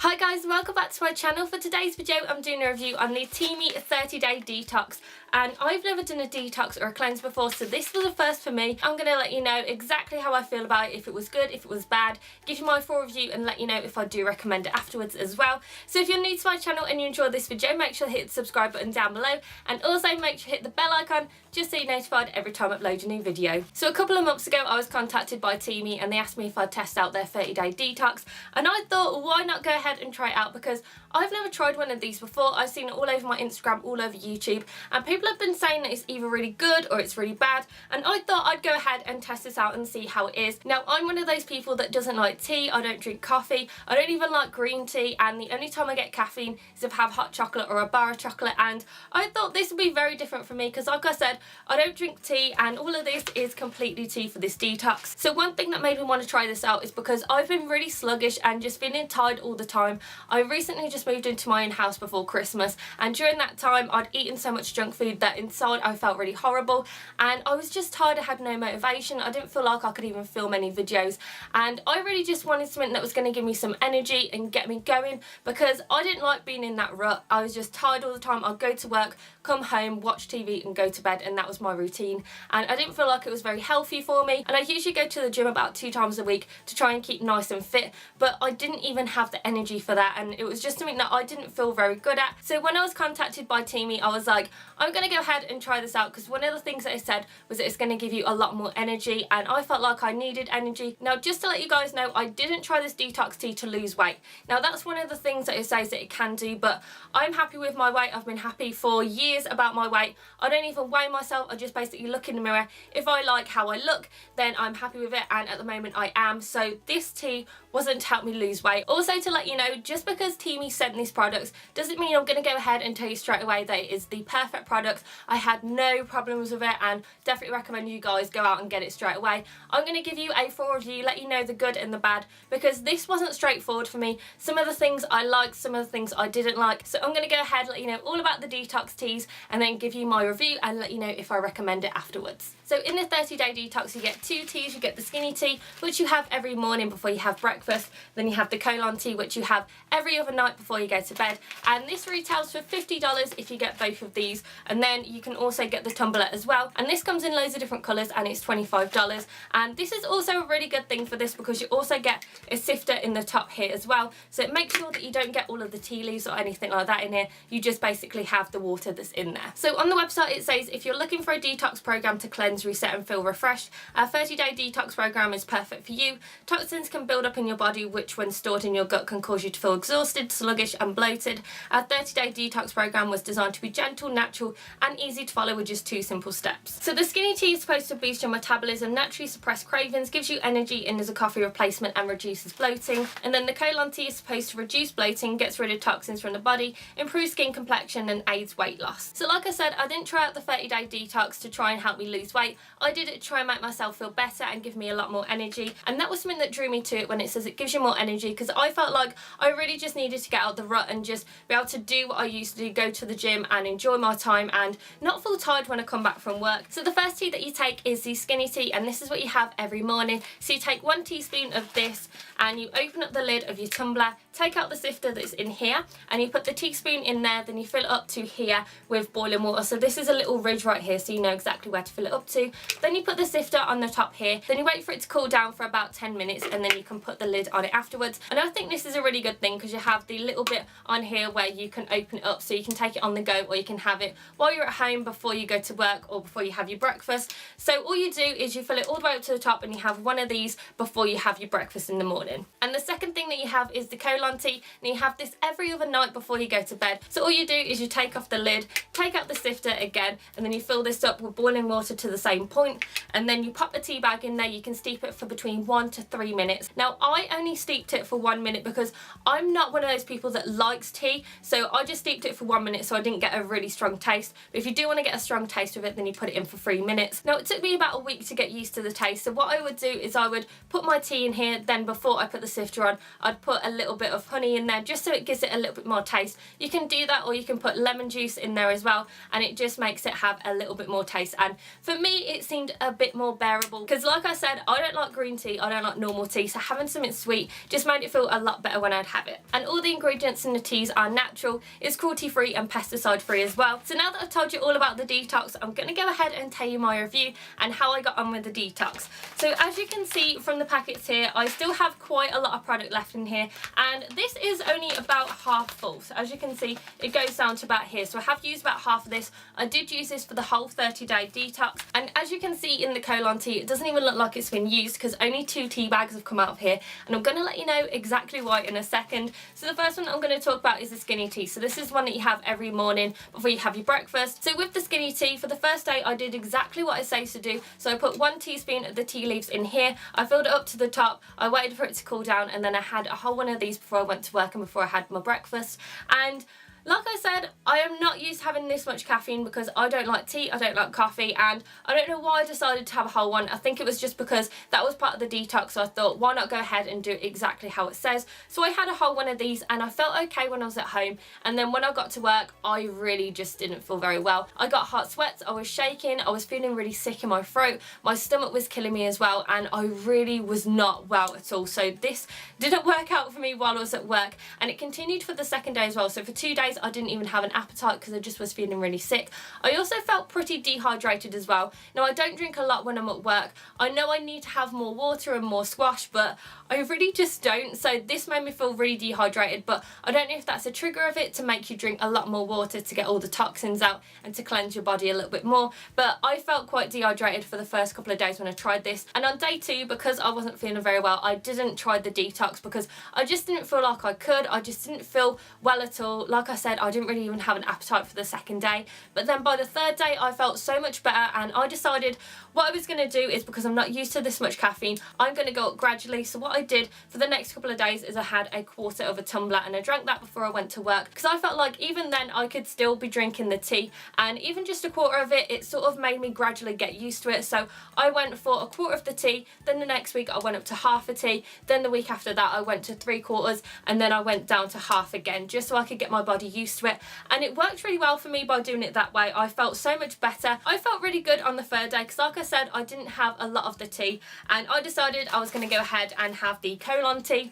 Hi guys, welcome back to my channel. For today's video I'm doing a review on the Teami 30-day detox, and I've never done a detox or a cleanse before, so this was a first for me. I'm going to let you know exactly how I feel about it, if it was good, if it was bad, give you my full review and let you know if I do recommend it afterwards as well. So if you're new to my channel and you enjoy this video, make sure to hit the subscribe button down below, and also make sure to hit the bell icon just so you're notified every time I upload a new video. So a couple of months ago I was contacted by Teami and they asked me if I'd test out their 30-day detox, and I thought, why not go ahead and try it out, because I've never tried one of these before. I've seen it all over my Instagram, all over YouTube, and people have been saying that it's either really good or it's really bad, and I thought I'd go ahead and test this out and see how it is. Now, I'm one of those people that doesn't like tea, I don't drink coffee, I don't even like green tea, and the only time I get caffeine is if I have hot chocolate or a bar of chocolate, and I thought this would be very different for me because, like I said, I don't drink tea, and all of this is completely tea for this detox. So one thing that made me want to try this out is because I've been really sluggish and just feeling tired all the time. I recently just moved into my own house before Christmas, and during that time I'd eaten so much junk food that inside I felt really horrible, and I was just tired. I had no motivation, I didn't feel like I could even film any videos, and I really just wanted something that was going to give me some energy and get me going, because I didn't like being in that rut. I was just tired all the time. I'd go to work, come home, watch TV and go to bed, and that was my routine, and I didn't feel like it was very healthy for me. And I usually go to the gym about 2 times a week to try and keep nice and fit, but I didn't even have the energy for that, and it was just something that I didn't feel very good at. So when I was contacted by Teami, I was like, I'm going to go ahead and try this out, because one of the things that it said was that it's going to give you a lot more energy, and I felt like I needed energy. Now, just to let you guys know, I didn't try this detox tea to lose weight. Now, that's one of the things that it says that it can do, but I'm happy with my weight. I've been happy for years about my weight. I don't even weigh myself. I just basically look in the mirror. If I like how I look, then I'm happy with it, and at the moment I am. So this tea wasn't to help me lose weight. Also, to let you know, just because Teami sent these products doesn't mean I'm going to go ahead and tell you straight away that it is the perfect product. I had no problems with it, and definitely recommend you guys go out and get it straight away. I'm going to give you a full review, let you know the good and the bad, because this wasn't straightforward for me. Some of the things I liked, some of the things I didn't like. So I'm going to go ahead and let you know all about the detox teas, and then give you my review and let you know if I recommend it afterwards. So in the 30-day detox you get 2 teas. You get the skinny tea, which you have every morning before you have breakfast. Then you have the colon tea, which you have every other night before you go to bed, and this retails for $50 if you get both of these. And then you can also get the tumbler as well, and this comes in loads of different colours, and it's $25. And this is also a really good thing for this, because you also get a sifter in the top here as well, so it makes sure that you don't get all of the tea leaves or anything like that in here. You just basically have the water that's in there. So on the website it says, if you're looking for a detox program to cleanse, reset and feel refreshed, our 30-day detox program is perfect for you. Toxins can build up in your body, which when stored in your gut can cause you to feel exhausted, sluggish and bloated. Our 30-day detox program was designed to be gentle, natural and easy to follow with just 2 simple steps. So the skinny tea is supposed to boost your metabolism, naturally suppress cravings, gives you energy and is a coffee replacement, and reduces bloating. And then the colon tea is supposed to reduce bloating, gets rid of toxins from the body, improves skin complexion and aids weight loss. So like I said, I didn't try out the 30-day detox to try and help me lose weight. I did it to try and make myself feel better and give me a lot more energy, and that was something that drew me to it when it says it gives you more energy, because I felt like I really just needed to get out the rut and just be able to do what I used to do, go to the gym and enjoy my time and not feel tired when I come back from work. So the first tea that you take is the skinny tea, and this is what you have every morning. So you take 1 teaspoon of this and you open up the lid of your tumbler, take out the sifter that's in here, and you put the teaspoon in there. Then you fill it up to here with boiling water. So this is a little ridge right here, so you know exactly where to fill it up to. Then you put the sifter on the top here, then you wait for it to cool down for about 10 minutes, and then you can put the lid on it afterwards. And I think this is a really good thing, because you have the little bit on here where you can open it up, so you can take it on the go, or you can have it while you're at home before you go to work or before you have your breakfast. So all you do is you fill it all the way up to the top, and you have one of these before you have your breakfast in the morning. And the second thing that you have is the colon tea, and you have this every other night before you go to bed. So all you do is you take off the lid, take out the sifter again, and then you fill this up with boiling water to the same point, and then you pop the tea bag in there. You can steep it for between 1 to 3 minutes. Now I only steeped it for 1 minute because I'm not one of those people that likes tea, so I just steeped it for 1 minute so I didn't get a really strong taste. But if you do want to get a strong taste with it, then you put it in for 3 minutes. Now it took me about a week to get used to the taste, so what I would do is I would put my tea in here, then before I put the sifter on, I'd put a little bit bit of honey in there just so it gives it a little bit more taste. You can do that, or you can put lemon juice in there as well, and it just makes it have a little bit more taste. And for me it seemed a bit more bearable, because like I said, I don't like green tea, I don't like normal tea, so having something sweet just made it feel a lot better when I'd have it. And all the ingredients in the teas are natural, it's cruelty free and pesticide free as well. So now that I've told you all about the detox, I'm going to go ahead and tell you my review and how I got on with the detox. So as you can see from the packets here, I still have quite a lot of product left in here, and this is only about half full. So as you can see, it goes down to about here, so I have used about half of this. I did use this for the whole 30-day detox, and as you can see in the colon tea, it doesn't even look like it's been used because only 2 tea bags have come out of here, and I'm going to let you know exactly why in a second. So the first one I'm going to talk about is the skinny tea. So this is one that you have every morning before you have your breakfast. So with the skinny tea, for the first day I did exactly what I say to do. So I put 1 teaspoon of the tea leaves in here, I filled it up to the top, I waited for it to cool down, and then I had a whole one of these before I went to work and before I had my breakfast. And like I said, I am not used to having this much caffeine because I don't like tea, I don't like coffee, and I don't know why I decided to have a whole one. I think it was just because that was part of the detox, so I thought, why not go ahead and do exactly how it says. So I had a whole one of these, and I felt okay when I was at home, and then when I got to work, I really just didn't feel very well. I got hot sweats, I was shaking, I was feeling really sick in my throat, my stomach was killing me as well, and I really was not well at all. So this didn't work out for me while I was at work, and it continued for the second day as well. So for 2 days I didn't even have an appetite because I just was feeling really sick. I also felt pretty dehydrated as well. Now I don't drink a lot when I'm at work. I know I need to have more water and more squash, but I really just don't. So this made me feel really dehydrated, but I don't know if that's a trigger of it to make you drink a lot more water to get all the toxins out and to cleanse your body a little bit more. But I felt quite dehydrated for the first couple of days when I tried this. And on day 2, because I wasn't feeling very well, I didn't try the detox because I just didn't feel like I could. I just didn't feel well at all. Like I said, I didn't really even have an appetite for the second day. But then by the 3rd day I felt so much better, and I decided what I was going to do is, because I'm not used to this much caffeine, I'm going to go up gradually. So what I did for the next couple of days is I had a quarter of a tumbler, and I drank that before I went to work because I felt like even then I could still be drinking the tea, and even just a quarter of it sort of made me gradually get used to it. So I went for a quarter of the tea, then the next week I went up to half a tea, then the week after that I went to 3/4, and then I went down to half again just so I could get my body used to it. And it worked really well for me by doing it that way. I felt so much better. I felt really good on the 3rd day because like I said, I didn't have a lot of the tea, and I decided I was going to go ahead and have the colon tea.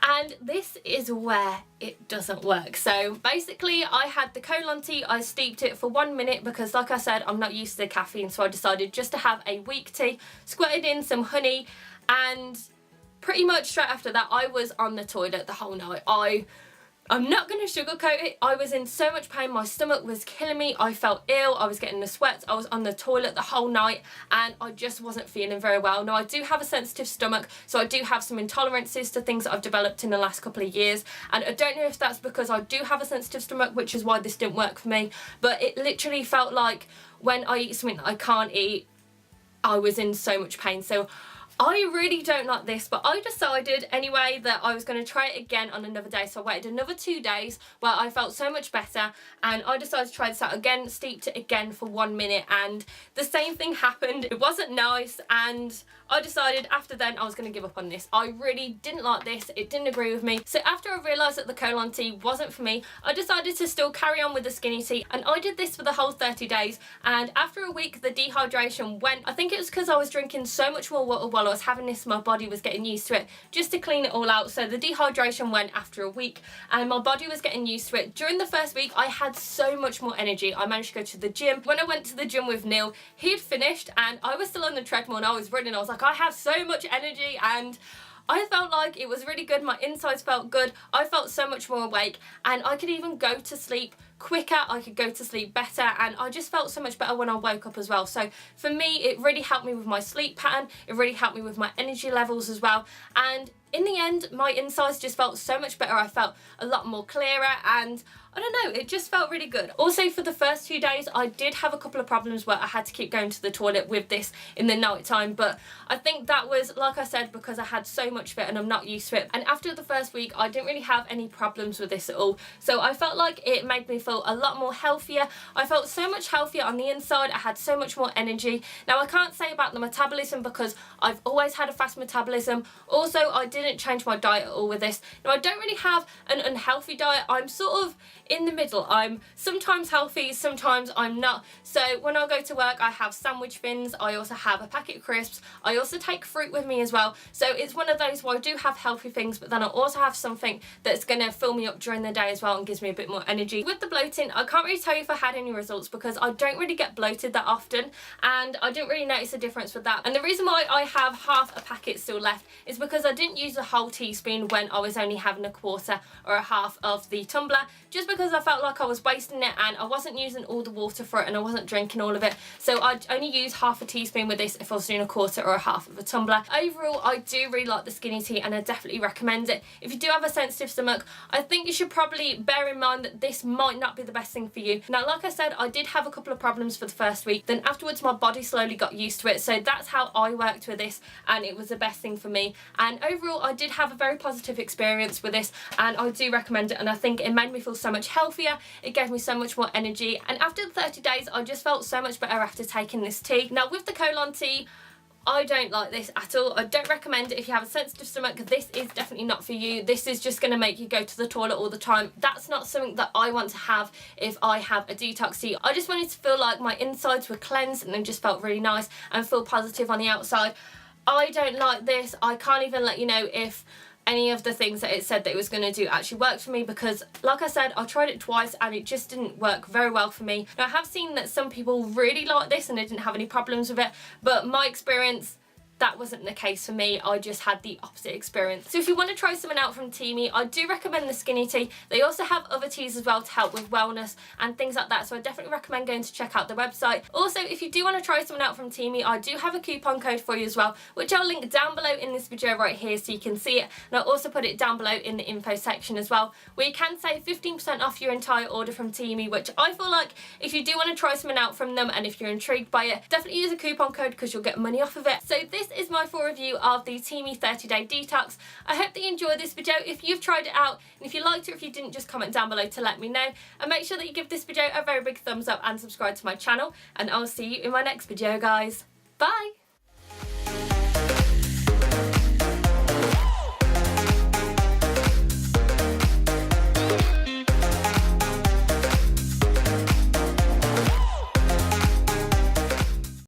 And this is where it doesn't work. So basically I had the colon tea, I steeped it for 1 minute because like I said, I'm not used to the caffeine, so I decided just to have a weak tea, squirted in some honey, and pretty much straight after that I was on the toilet the whole night. I'm not going to sugarcoat it, I was in so much pain, my stomach was killing me, I felt ill, I was getting the sweats, I was on the toilet the whole night, and I just wasn't feeling very well. Now I do have a sensitive stomach, so I do have some intolerances to things that I've developed in the last couple of years, and I don't know if that's because I do have a sensitive stomach, which is why this didn't work for me, but it literally felt like when I eat something that I can't eat, I was in so much pain. So I really don't like this, but I decided anyway that I was going to try it again on another day. So I waited another 2 days where I felt so much better, and I decided to try this out again, steeped it again for 1 minute, and the same thing happened. It wasn't nice, and I decided after then I was going to give up on this. I really didn't like this, it didn't agree with me. So after I realised that the colon tea wasn't for me, I decided to still carry on with the skinny tea, and I did this for the whole 30 days, and after a week the dehydration went. I think it was because I was drinking so much more water while I was having this, my body was getting used to it just to clean it all out. So the dehydration went after a week, and my body was getting used to it. During the first week I had so much more energy. I managed to go to the gym. When I went to the gym with Neil, he'd finished and I was still on the treadmill and I was running. I was like, I have so much energy, and I felt like it was really good. My insides felt good. I felt so much more awake, and I could even go to sleep quicker, I could go to sleep better, and I just felt so much better when I woke up as well. So for me, it really helped me with my sleep pattern, it really helped me with my energy levels as well, and in the end my insides just felt so much better. I felt a lot more clearer, and I don't know, it just felt really good. Also for the first few days I did have a couple of problems where I had to keep going to the toilet with this in the night time, but I think that was, like I said, because I had so much of it and I'm not used to it. And after the first week I didn't really have any problems with this at all, so I felt like it made me feel a lot more healthier. I felt so much healthier on the inside, I had so much more energy. Now I can't say about the metabolism because I've always had a fast metabolism. Also I did didn't change my diet at all with this. Now, I don't really have an unhealthy diet. I'm sort of in the middle. I'm sometimes healthy, sometimes I'm not. So when I go to work, I have sandwich bins. I also have a packet of crisps. I also take fruit with me as well. So it's one of those where I do have healthy things, but then I also have something that's going to fill me up during the day as well and gives me a bit more energy. With the bloating, I can't really tell you if I had any results because I don't really get bloated that often, and I didn't really notice a difference with that. And the reason why I have half a packet still left is because I didn't use the whole teaspoon when I was only having a quarter or a half of the tumbler, just because I felt like I was wasting it and I wasn't using all the water for it and I wasn't drinking all of it. So I'd only use half a teaspoon with this if I was doing a quarter or a half of a tumbler. Overall, I do really like the skinny tea and I definitely recommend it. If you do have a sensitive stomach, I think you should probably bear in mind that this might not be the best thing for you. Now, like I said, I did have a couple of problems for the first week. Then afterwards, my body slowly got used to it. So that's how I worked with this, and it was the best thing for me. And overall, I did have a very positive experience with this, and I do recommend it. And I think it made me feel so much healthier. It gave me so much more energy. And after the 30 days, I just felt so much better after taking this tea. Now, with the colon tea, I don't like this at all. I don't recommend it if you have a sensitive stomach. This is definitely not for you. This is just going to make you go to the toilet all the time. That's not something that I want to have if I have a detox tea. I just wanted to feel like my insides were cleansed and then just felt really nice and feel positive on the outside. I don't like this. I can't even let you know if any of the things that it said that it was going to do actually worked for me, because like I said, I tried it twice and it just didn't work very well for me. Now, I have seen that some people really like this and they didn't have any problems with it, but my experience, that wasn't the case for me. I just had the opposite experience. So if you want to try something out from Teami, I do recommend the skinny tea. They also have other teas as well to help with wellness and things like that, so I definitely recommend going to check out the website. Also, if you do want to try something out from Teami, I do have a coupon code for you as well, which I'll link down below in this video right here so you can see it, and I'll also put it down below in the info section as well, where you can save 15% off your entire order from Teami, which I feel like if you do want to try something out from them and if you're intrigued by it, definitely use a coupon code because you'll get money off of it. So this is my full review of the Teami 30-day detox. I hope that you enjoyed this video. If you've tried it out and if you liked it, or if you didn't, just comment down below to let me know, and make sure that you give this video a very big thumbs up and subscribe to my channel, and I'll see you in my next video, guys. Bye.